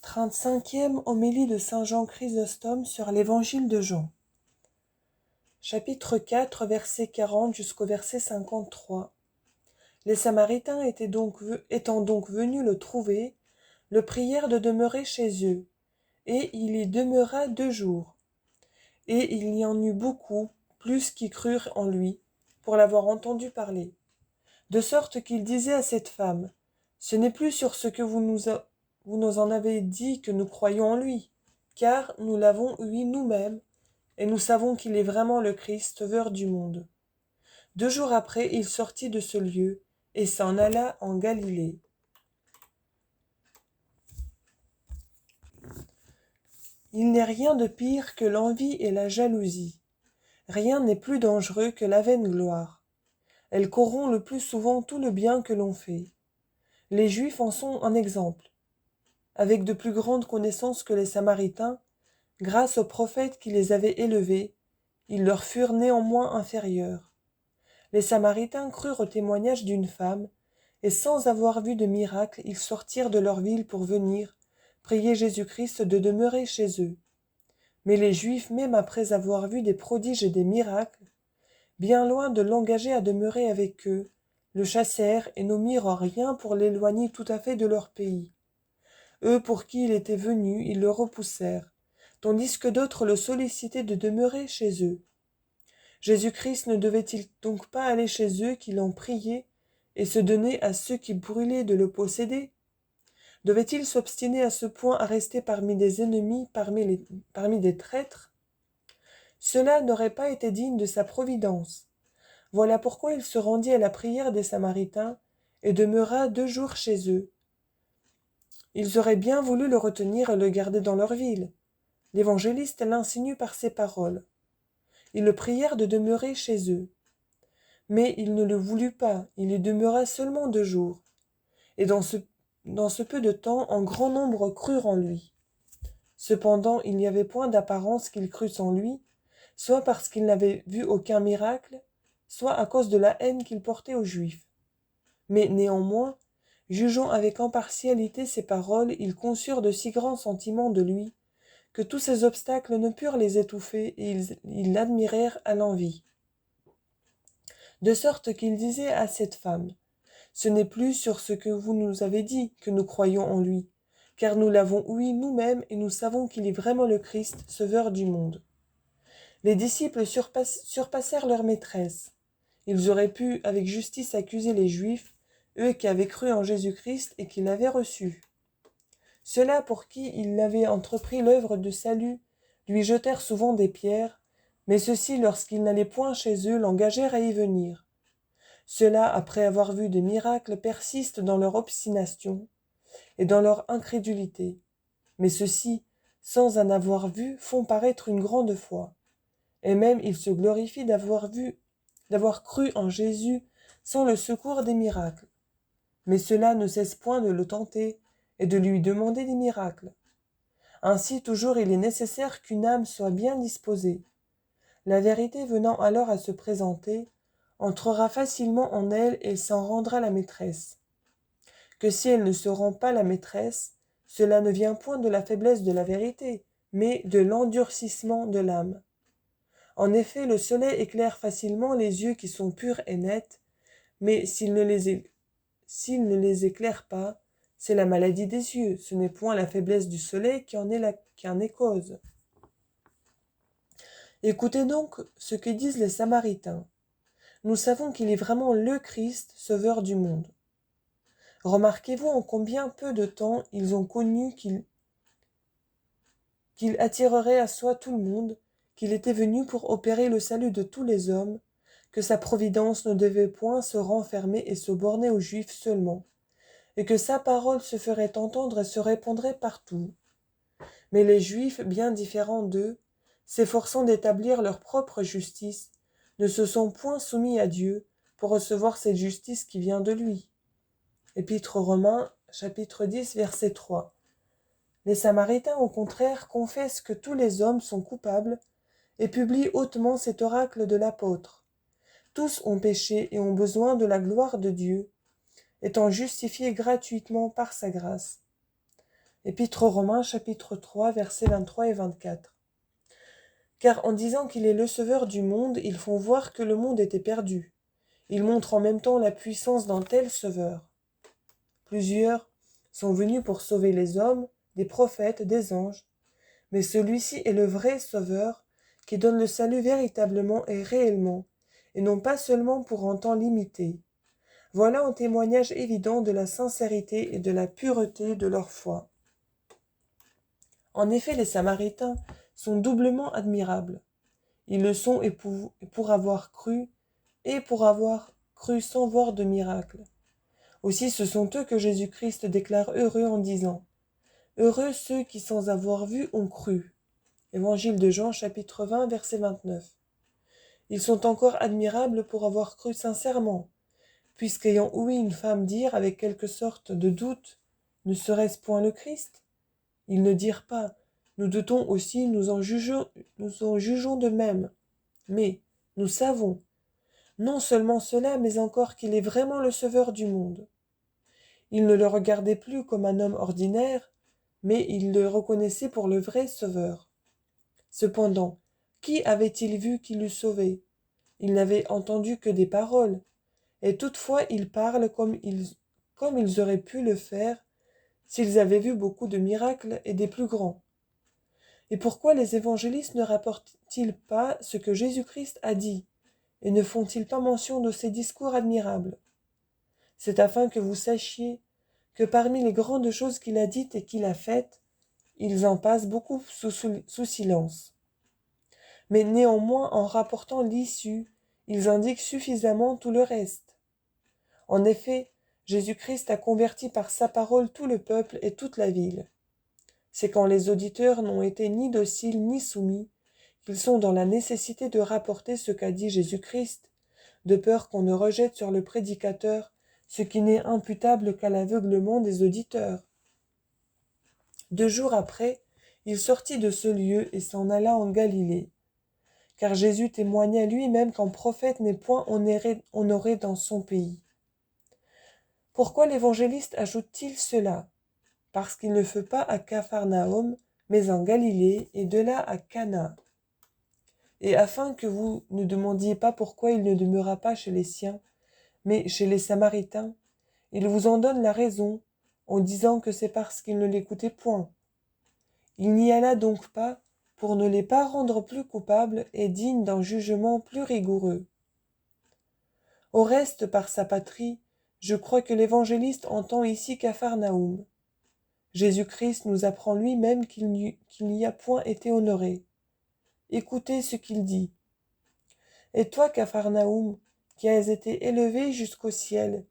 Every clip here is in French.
35e homélie de saint Jean Chrysostome sur l'Évangile de Jean. Chapitre 4, verset 40 jusqu'au verset 53. Les Samaritains étant donc venus le trouver, le prièrent de demeurer chez eux, et il y demeura 2 jours. Et il y en eut beaucoup, plus qui crurent en lui, pour l'avoir entendu parler. De sorte qu'il disait à cette femme, « Ce n'est plus sur ce que vous nous en avez dit que nous croyons en lui, car nous l'avons ouï nous-mêmes, et nous savons qu'il est vraiment le Christ, sauveur du monde. » 2 jours après, il sortit de ce lieu, et s'en alla en Galilée. Il n'est rien de pire que l'envie et la jalousie. Rien n'est plus dangereux que la vaine gloire. Elle corrompt le plus souvent tout le bien que l'on fait. Les Juifs en sont un exemple. Avec de plus grandes connaissances que les Samaritains, grâce aux prophètes qui les avaient élevés, ils leur furent néanmoins inférieurs. Les Samaritains crurent au témoignage d'une femme, et sans avoir vu de miracle, ils sortirent de leur ville pour venir prier Jésus-Christ de demeurer chez eux. Mais les Juifs, même après avoir vu des prodiges et des miracles, bien loin de l'engager à demeurer avec eux, le chassèrent et n'omirent rien pour l'éloigner tout à fait de leur pays. Eux pour qui il était venu, ils le repoussèrent, tandis que d'autres le sollicitaient de demeurer chez eux. Jésus-Christ ne devait-il donc pas aller chez eux qui l'en priaient et se donner à ceux qui brûlaient de le posséder? Devait-il s'obstiner à ce point à rester parmi des ennemis, parmi des traîtres? Cela n'aurait pas été digne de sa providence. Voilà pourquoi il se rendit à la prière des Samaritains et demeura 2 jours chez eux. Ils auraient bien voulu le retenir et le garder dans leur ville. L'évangéliste l'insinue par ces paroles. Ils le prièrent de demeurer chez eux. Mais il ne le voulut pas, il y demeura seulement 2 jours. Et dans ce peu de temps, un grand nombre crurent en lui. Cependant, il n'y avait point d'apparence qu'ils crussent en lui, soit parce qu'ils n'avaient vu aucun miracle, soit à cause de la haine qu'ils portaient aux Juifs. Mais néanmoins, jugeant avec impartialité ses paroles, ils conçurent de si grands sentiments de lui, que tous ces obstacles ne purent les étouffer, et ils l'admirèrent à l'envi. De sorte qu'il disait à cette femme, « Ce n'est plus sur ce que vous nous avez dit que nous croyons en lui, car nous l'avons ouï nous-mêmes et nous savons qu'il est vraiment le Christ, sauveur du monde. » Les disciples surpassèrent leur maîtresse. Ils auraient pu avec justice accuser les Juifs, eux qui avaient cru en Jésus-Christ et qui l'avaient reçu. Ceux-là pour qui il avait entrepris l'œuvre de salut lui jetèrent souvent des pierres, mais ceux-ci, lorsqu'il n'allait point chez eux, l'engagèrent à y venir. Ceux-là, après avoir vu des miracles, persistent dans leur obstination et dans leur incrédulité. Mais ceux-ci, sans en avoir vu, font paraître une grande foi. Et même ils se glorifient d'avoir cru en Jésus sans le secours des miracles. Mais ceux-là ne cessent point de le tenter et de lui demander des miracles. Ainsi toujours il est nécessaire qu'une âme soit bien disposée. La vérité venant alors à se présenter, entrera facilement en elle et s'en rendra la maîtresse. Que si elle ne se rend pas la maîtresse, cela ne vient point de la faiblesse de la vérité, mais de l'endurcissement de l'âme. En effet, le soleil éclaire facilement les yeux qui sont purs et nets, mais s'il ne les éclaire pas, c'est la maladie des yeux, ce n'est point la faiblesse du soleil qui en est cause. Écoutez donc ce que disent les Samaritains. Nous savons qu'il est vraiment le Christ, sauveur du monde. Remarquez-vous en combien peu de temps ils ont connu qu'il attirerait à soi tout le monde, qu'il était venu pour opérer le salut de tous les hommes, que sa providence ne devait point se renfermer et se borner aux Juifs seulement, et que sa parole se ferait entendre et se répandrait partout. Mais les Juifs, bien différents d'eux, s'efforçant d'établir leur propre justice, ne se sont point soumis à Dieu pour recevoir cette justice qui vient de lui. Épître aux Romains, chapitre 10, verset 3. Les Samaritains, au contraire, confessent que tous les hommes sont coupables et publient hautement cet oracle de l'apôtre. Tous ont péché et ont besoin de la gloire de Dieu, étant justifiés gratuitement par sa grâce. Épître aux Romains, chapitre 3, versets 23 et 24. Car en disant qu'il est le sauveur du monde, ils font voir que le monde était perdu. Ils montrent en même temps la puissance d'un tel sauveur. Plusieurs sont venus pour sauver les hommes, des prophètes, des anges, mais celui-ci est le vrai sauveur qui donne le salut véritablement et réellement, et non pas seulement pour un temps limité. Voilà un témoignage évident de la sincérité et de la pureté de leur foi. En effet, les Samaritains sont doublement admirables. Ils le sont et pour avoir cru, et pour avoir cru sans voir de miracle. Aussi ce sont eux que Jésus-Christ déclare heureux en disant « Heureux ceux qui sans avoir vu ont cru ». Évangile de Jean, chapitre 20, verset 29. Ils sont encore admirables pour avoir cru sincèrement, puisqu'ayant ouï une femme dire avec quelque sorte de doute « Ne serait-ce point le Christ ?» Ils ne dirent pas « Nous doutons aussi, nous en jugeons de même. » Mais nous savons, non seulement cela, mais encore qu'il est vraiment le Sauveur du monde. Ils ne le regardaient plus comme un homme ordinaire, mais ils le reconnaissaient pour le vrai Sauveur. Cependant, qui avait-il vu qui l'eût sauvé? Ils n'avaient entendu que des paroles, et toutefois ils parlent comme ils auraient pu le faire s'ils avaient vu beaucoup de miracles et des plus grands. Et pourquoi les évangélistes ne rapportent-ils pas ce que Jésus-Christ a dit, et ne font-ils pas mention de ces discours admirables? C'est afin que vous sachiez que parmi les grandes choses qu'il a dites et qu'il a faites, ils en passent beaucoup sous silence. Mais néanmoins, en rapportant l'issue, ils indiquent suffisamment tout le reste. En effet, Jésus-Christ a converti par sa parole tout le peuple et toute la ville. C'est quand les auditeurs n'ont été ni dociles ni soumis, qu'ils sont dans la nécessité de rapporter ce qu'a dit Jésus-Christ, de peur qu'on ne rejette sur le prédicateur ce qui n'est imputable qu'à l'aveuglement des auditeurs. 2 jours après, il sortit de ce lieu et s'en alla en Galilée. Car Jésus témoigna lui-même qu'un prophète n'est point honoré dans son pays. Pourquoi l'évangéliste ajoute-t-il cela? Parce qu'il ne fut pas à Capharnaüm, mais en Galilée, et de là à Cana. Et afin que vous ne demandiez pas pourquoi il ne demeura pas chez les siens, mais chez les Samaritains, il vous en donne la raison, en disant que c'est parce qu'il ne l'écoutait point. Il n'y alla donc pas pour ne les pas rendre plus coupables et dignes d'un jugement plus rigoureux. Au reste, par sa patrie, je crois que l'évangéliste entend ici Capharnaüm. Jésus-Christ nous apprend lui-même qu'il n'y a point été honoré. Écoutez ce qu'il dit. « Et toi, Capharnaüm, qui as été élevé jusqu'au ciel,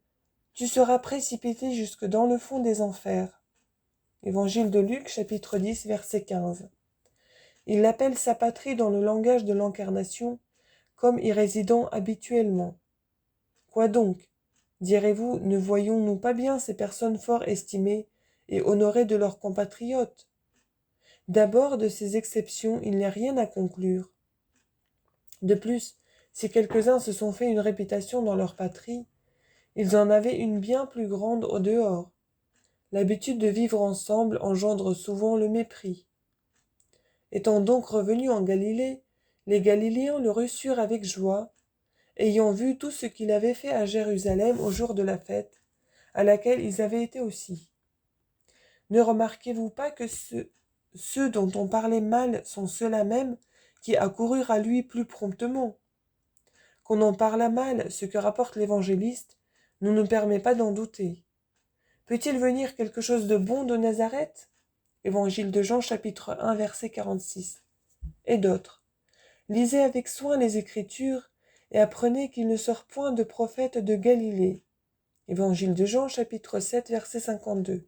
tu seras précipité jusque dans le fond des enfers. » Évangile de Luc, chapitre 10, verset 15. Il l'appelle sa patrie dans le langage de l'incarnation, comme y résidant habituellement. Quoi donc? Direz-vous, ne voyons-nous pas bien ces personnes fort estimées et honorées de leurs compatriotes? D'abord, de ces exceptions, il n'y a rien à conclure. De plus, si quelques-uns se sont fait une réputation dans leur patrie, ils en avaient une bien plus grande au dehors. L'habitude de vivre ensemble engendre souvent le mépris. Étant donc revenus en Galilée, les Galiléens le reçurent avec joie, ayant vu tout ce qu'il avait fait à Jérusalem au jour de la fête, à laquelle ils avaient été aussi. Ne remarquez-vous pas que ceux dont on parlait mal sont ceux-là même qui accoururent à lui plus promptement? Qu'on en parla mal, ce que rapporte l'évangéliste, ne nous permet pas d'en douter. Peut-il venir quelque chose de bon de Nazareth? Évangile de Jean, chapitre 1, verset 46. Et d'autres. Lisez avec soin les Écritures et apprenez qu'il ne sort point de prophète de Galilée. Évangile de Jean, chapitre 7, verset 52.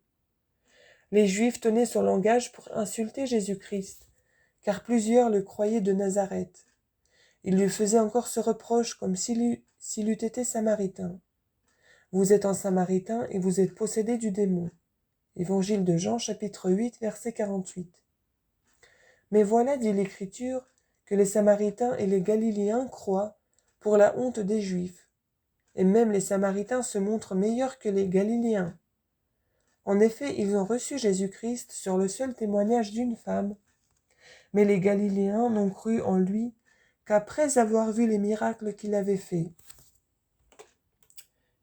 Les Juifs tenaient son langage pour insulter Jésus-Christ, car plusieurs le croyaient de Nazareth. Ils lui faisaient encore ce reproche comme s'il eût été samaritain. Vous êtes un samaritain et vous êtes possédé du démon. Évangile de Jean, chapitre 8, verset 48. Mais voilà, dit l'Écriture, que les Samaritains et les Galiléens croient pour la honte des Juifs. Et même les Samaritains se montrent meilleurs que les Galiléens. En effet, ils ont reçu Jésus-Christ sur le seul témoignage d'une femme, mais les Galiléens n'ont cru en lui qu'après avoir vu les miracles qu'il avait faits.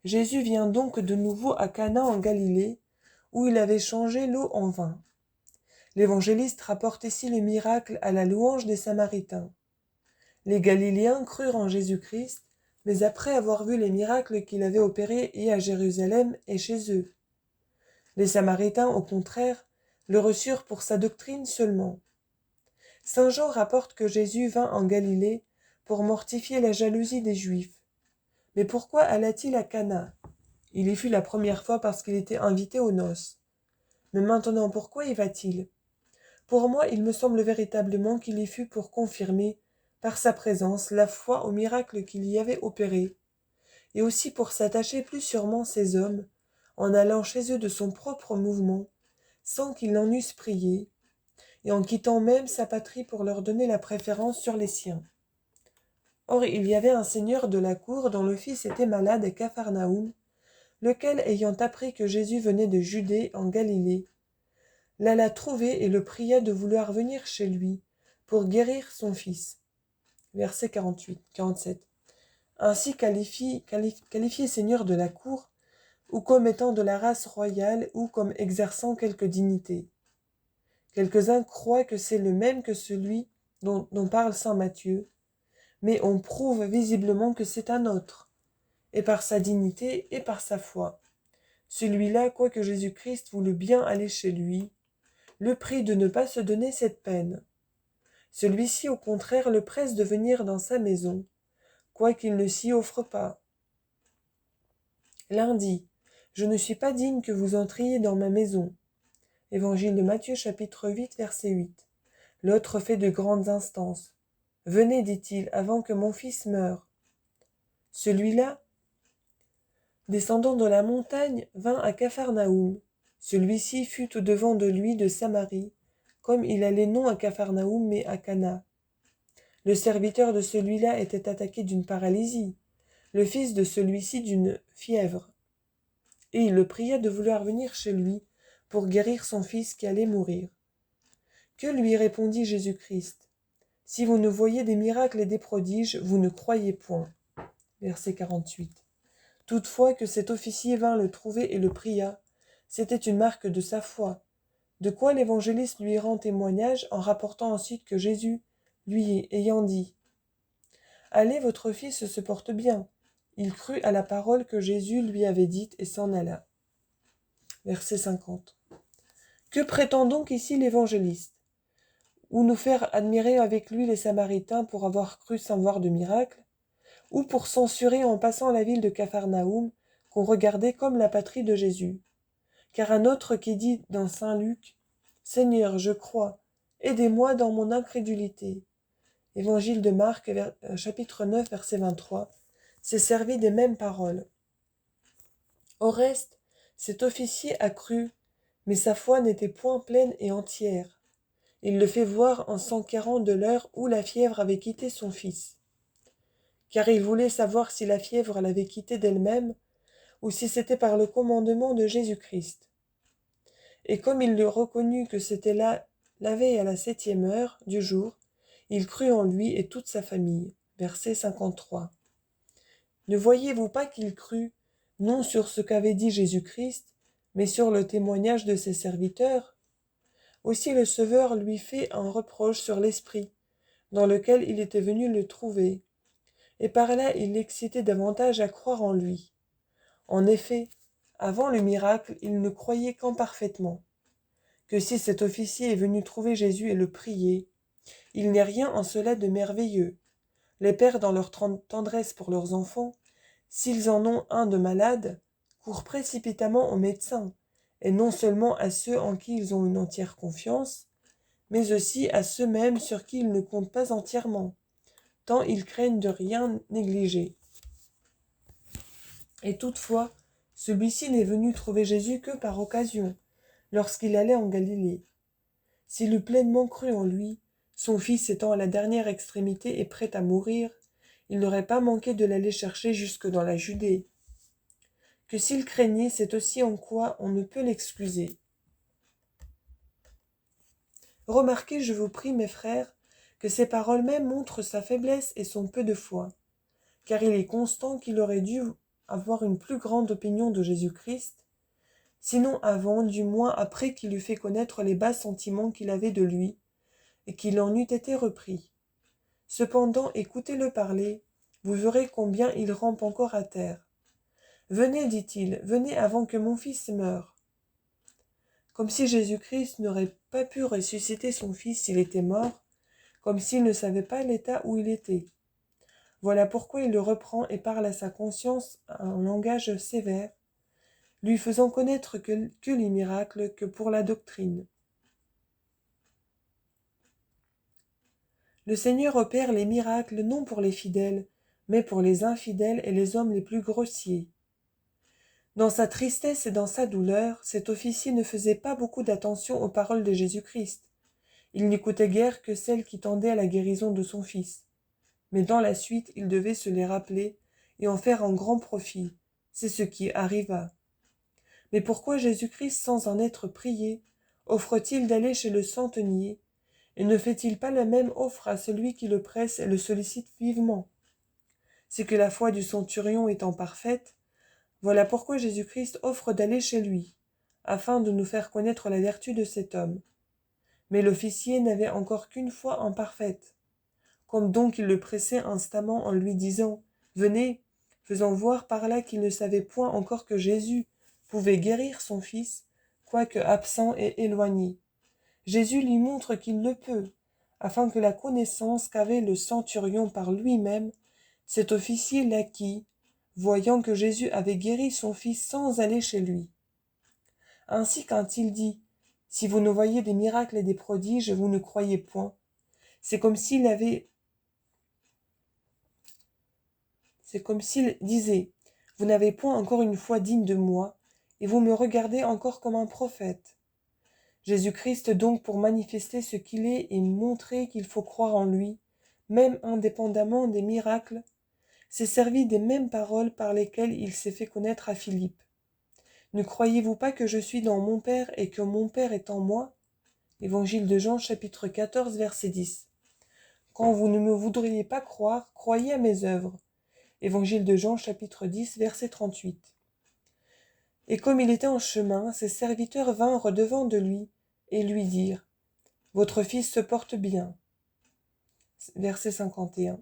Jésus vient donc de nouveau à Cana en Galilée, où il avait changé l'eau en vin. L'évangéliste rapporte ici les miracles à la louange des Samaritains. Les Galiléens crurent en Jésus-Christ, mais après avoir vu les miracles qu'il avait opérés et à Jérusalem et chez eux. Les Samaritains, au contraire, le reçurent pour sa doctrine seulement. Saint Jean rapporte que Jésus vint en Galilée pour mortifier la jalousie des Juifs. Mais pourquoi alla-t-il à Cana? Il y fut la première fois parce qu'il était invité aux noces. Mais maintenant, pourquoi y va-t-il? Pour moi, il me semble véritablement qu'il y fut pour confirmer, par sa présence, la foi au miracle qu'il y avait opéré, et aussi pour s'attacher plus sûrement ces hommes, en allant chez eux de son propre mouvement, sans qu'ils n'en eussent prié, et en quittant même sa patrie pour leur donner la préférence sur les siens. Or il y avait un seigneur de la cour dont le fils était malade à Capharnaüm, lequel, ayant appris que Jésus venait de Judée en Galilée, l'alla trouver et le pria de vouloir venir chez lui pour guérir son fils. Verset 47. Ainsi qualifié seigneur de la cour, ou comme étant de la race royale, ou comme exerçant quelque dignité. Quelques-uns croient que c'est le même que celui dont parle saint Matthieu, mais on prouve visiblement que c'est un autre, et par sa dignité et par sa foi. Celui-là, quoique Jésus-Christ voulût bien aller chez lui, le prie de ne pas se donner cette peine. Celui-ci, au contraire, le presse de venir dans sa maison, quoiqu'il ne s'y offre pas. L'un dit, « Je ne suis pas digne que vous entriez dans ma maison. » Évangile de Matthieu, chapitre 8, verset 8. L'autre fait de grandes instances. « Venez, dit-il, avant que mon fils meure. » Celui-là, descendant de la montagne, vint à Capharnaüm. Celui-ci fut au-devant de lui de Samarie, comme il allait non à Capharnaüm mais à Cana. Le serviteur de celui-là était attaqué d'une paralysie, le fils de celui-ci d'une fièvre. Et il le pria de vouloir venir chez lui pour guérir son fils qui allait mourir. Que lui répondit Jésus-Christ? Si vous ne voyez des miracles et des prodiges, vous ne croyez point. Verset 48. Toutefois que cet officier vint le trouver et le pria, c'était une marque de sa foi, de quoi l'évangéliste lui rend témoignage en rapportant ensuite que Jésus, lui ayant dit « Allez, votre fils se porte bien », il crut à la parole que Jésus lui avait dite et s'en alla. Verset 50. Que prétend donc ici l'évangéliste? Ou nous faire admirer avec lui les Samaritains pour avoir cru sans voir de miracle, ou pour censurer en passant la ville de Capharnaüm qu'on regardait comme la patrie de Jésus. Car un autre qui dit dans saint Luc « Seigneur, je crois, aidez-moi dans mon incrédulité » Évangile de Marc, chapitre 9, verset 23, s'est servi des mêmes paroles. Au reste, cet officier a cru, mais sa foi n'était point pleine et entière. Il le fait voir en s'enquérant de l'heure où la fièvre avait quitté son fils. Car il voulait savoir si la fièvre l'avait quitté d'elle-même, ou si c'était par le commandement de Jésus-Christ. Et comme il le reconnut que c'était là, la veille à la 7e heure du jour, il crut en lui et toute sa famille. Verset 53. Ne voyez-vous pas qu'il crut, non sur ce qu'avait dit Jésus-Christ, mais sur le témoignage de ses serviteurs? Aussi le Sauveur lui fait un reproche sur l'esprit, dans lequel il était venu le trouver, et par là il l'excitait davantage à croire en lui. En effet, avant le miracle, il ne croyait qu'imparfaitement, que si cet officier est venu trouver Jésus et le prier, il n'est rien en cela de merveilleux. Les pères, dans leur tendresse pour leurs enfants, s'ils en ont un de malade, courent précipitamment aux médecins, et non seulement à ceux en qui ils ont une entière confiance, mais aussi à ceux-mêmes sur qui ils ne comptent pas entièrement, tant ils craignent de rien négliger. Et toutefois, celui-ci n'est venu trouver Jésus que par occasion, lorsqu'il allait en Galilée. S'il eût pleinement cru en lui, son fils étant à la dernière extrémité et prêt à mourir, il n'aurait pas manqué de l'aller chercher jusque dans la Judée. que s'il craignait, c'est aussi en quoi on ne peut l'excuser. Remarquez, je vous prie, mes frères, que ces paroles mêmes montrent sa faiblesse et son peu de foi, car il est constant qu'il aurait dû avoir une plus grande opinion de Jésus-Christ, sinon avant, du moins après qu'il eût fait connaître les bas sentiments qu'il avait de lui, et qu'il en eût été repris. Cependant, écoutez-le parler, vous verrez combien il rampe encore à terre. Venez, dit-il, venez avant que mon fils meure. Comme si Jésus-Christ n'aurait pas pu ressusciter son fils s'il était mort, comme s'il ne savait pas l'état où il était. Voilà pourquoi il le reprend et parle à sa conscience en langage sévère, lui faisant connaître que les miracles que pour la doctrine. Le Seigneur opère les miracles non pour les fidèles, mais pour les infidèles et les hommes les plus grossiers. Dans sa tristesse et dans sa douleur, cet officier ne faisait pas beaucoup d'attention aux paroles de Jésus-Christ. Il n'écoutait guère que celles qui tendaient à la guérison de son fils. Mais dans la suite, il devait se les rappeler et en faire un grand profit. C'est ce qui arriva. Mais pourquoi Jésus-Christ, sans en être prié, offre-t-il d'aller chez le centenier, et ne fait-il pas la même offre à celui qui le presse et le sollicite vivement? C'est que la foi du centurion étant parfaite, voilà pourquoi Jésus-Christ offre d'aller chez lui, afin de nous faire connaître la vertu de cet homme. Mais l'officier n'avait encore qu'une foi imparfaite. Comme donc il le pressait instamment en lui disant « Venez », faisant voir par là qu'il ne savait point encore que Jésus pouvait guérir son fils, quoique absent et éloigné. Jésus lui montre qu'il le peut, afin que la connaissance qu'avait le centurion par lui-même, cet officier l'acquit, voyant que Jésus avait guéri son fils sans aller chez lui. Ainsi quand il dit « Si vous ne voyez des miracles et des prodiges, vous ne croyez point », c'est comme s'il disait « Vous n'avez point encore une foi digne de moi, et vous me regardez encore comme un prophète. » Jésus-Christ donc, pour manifester ce qu'il est et montrer qu'il faut croire en lui, même indépendamment des miracles, s'est servi des mêmes paroles par lesquelles il s'est fait connaître à Philippe. Ne croyez-vous pas que je suis dans mon Père et que mon Père est en moi? Évangile de Jean, chapitre 14, verset 10. Quand vous ne me voudriez pas croire, croyez à mes œuvres. Évangile de Jean, chapitre 10, verset 38. Et comme il était en chemin, ses serviteurs vinrent devant de lui et lui dirent « Votre fils se porte bien. » Verset 51.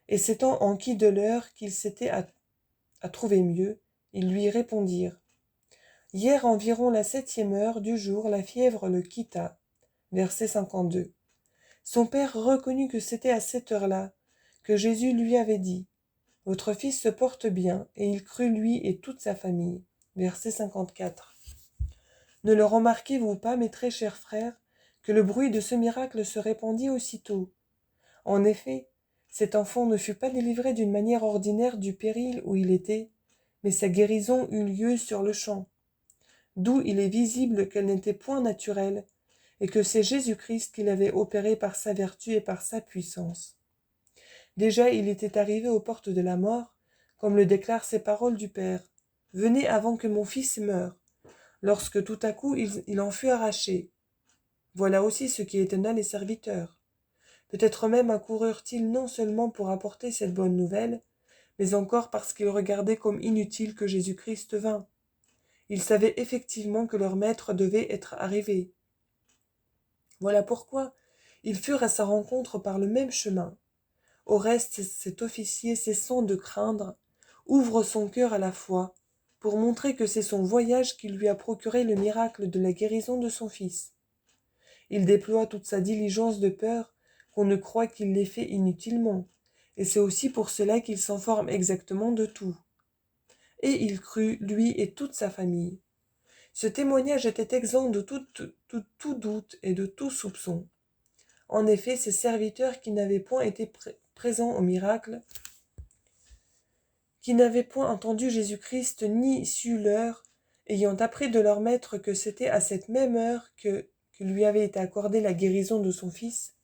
Et s'étant enquis de l'heure qu'il s'était à trouver mieux, ils lui répondirent « Hier environ la 7e heure du jour, la fièvre le quitta. » Verset 52. Son père reconnut que c'était à cette heure-là que Jésus lui avait dit « Votre fils se porte bien » et il crut lui et toute sa famille. Verset 54. Ne le remarquez-vous pas, mes très chers frères, que le bruit de ce miracle se répandit aussitôt? En effet, cet enfant ne fut pas délivré d'une manière ordinaire du péril où il était, mais sa guérison eut lieu sur le champ. D'où il est visible qu'elle n'était point naturelle, et que c'est Jésus-Christ qui l'avait opérée par sa vertu et par sa puissance. Déjà il était arrivé aux portes de la mort, comme le déclarent ces paroles du Père. « Venez avant que mon fils meure », lorsque tout à coup il en fut arraché. Voilà aussi ce qui étonna les serviteurs. Peut-être même accoururent-ils non seulement pour apporter cette bonne nouvelle, mais encore parce qu'ils regardaient comme inutile que Jésus-Christ vînt. Ils savaient effectivement que leur maître devait être arrivé. Voilà pourquoi ils furent à sa rencontre par le même chemin. Au reste, cet officier, cessant de craindre, ouvre son cœur à la foi, pour montrer que c'est son voyage qui lui a procuré le miracle de la guérison de son fils. Il déploie toute sa diligence de peur qu'on ne croie qu'il l'ait fait inutilement, et c'est aussi pour cela qu'il s'informe exactement de tout. Et il crut, lui et toute sa famille. Ce témoignage était exempt de tout doute et de tout soupçon. En effet, ces serviteurs qui n'avaient point été présents au miracle, qui n'avaient point entendu Jésus-Christ ni su l'heure, ayant appris de leur maître que c'était à cette même heure que lui avait été accordée la guérison de son fils,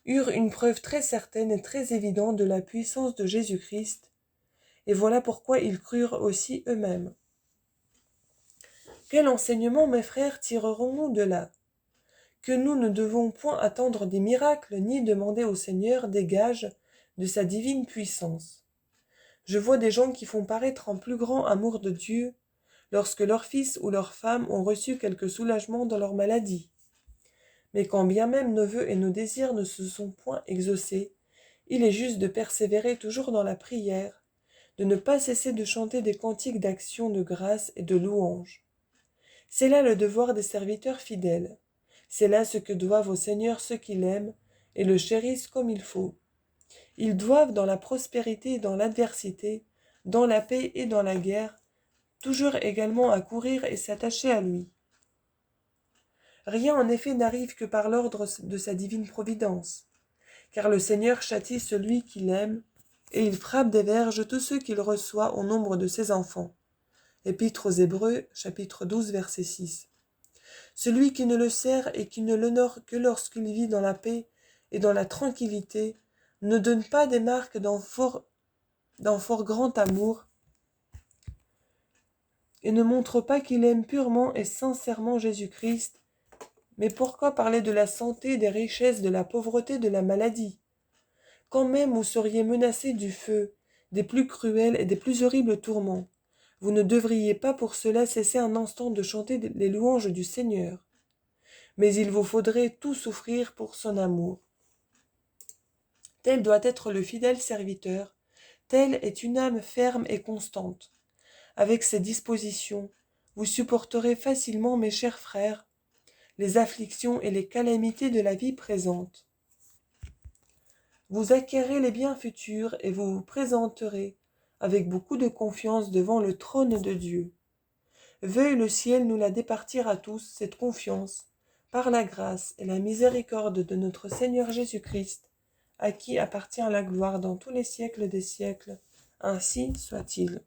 eurent une preuve très certaine et très évidente de la puissance de Jésus-Christ, et voilà pourquoi ils crurent aussi eux-mêmes. Quel enseignement, mes frères, tirerons-nous de là? Que nous ne devons point attendre des miracles, ni demander au Seigneur des gages de sa divine puissance. Je vois des gens qui font paraître un plus grand amour de Dieu lorsque leurs fils ou leurs femmes ont reçu quelque soulagement dans leur maladie. Mais quand bien même nos vœux et nos désirs ne se sont point exaucés, il est juste de persévérer toujours dans la prière, de ne pas cesser de chanter des cantiques d'action, de grâce et de louange. C'est là le devoir des serviteurs fidèles. C'est là ce que doivent au Seigneur ceux qui l'aiment et le chérissent comme il faut. Ils doivent, dans la prospérité et dans l'adversité, dans la paix et dans la guerre, toujours également accourir et s'attacher à lui. Rien en effet n'arrive que par l'ordre de sa divine providence, car le Seigneur châtie celui qu'il aime, et il frappe des verges tous ceux qu'il reçoit au nombre de ses enfants. Épître aux Hébreux, chapitre 12, verset 6. Celui qui ne le sert et qui ne l'honore que lorsqu'il vit dans la paix et dans la tranquillité, ne donne pas des marques d'un fort grand amour, et ne montre pas qu'il aime purement et sincèrement Jésus-Christ. Mais pourquoi parler de la santé, des richesses, de la pauvreté, de la maladie? Quand même vous seriez menacé du feu, des plus cruels et des plus horribles tourments, vous ne devriez pas pour cela cesser un instant de chanter les louanges du Seigneur. Mais il vous faudrait tout souffrir pour son amour. Tel doit être le fidèle serviteur, telle est une âme ferme et constante. Avec ces dispositions, vous supporterez facilement, mes chers frères, les afflictions et les calamités de la vie présente. Vous acquerrez les biens futurs et vous vous présenterez avec beaucoup de confiance devant le trône de Dieu. Veuille le ciel nous la départir à tous, cette confiance, par la grâce et la miséricorde de notre Seigneur Jésus-Christ, à qui appartient la gloire dans tous les siècles des siècles. Ainsi soit-il.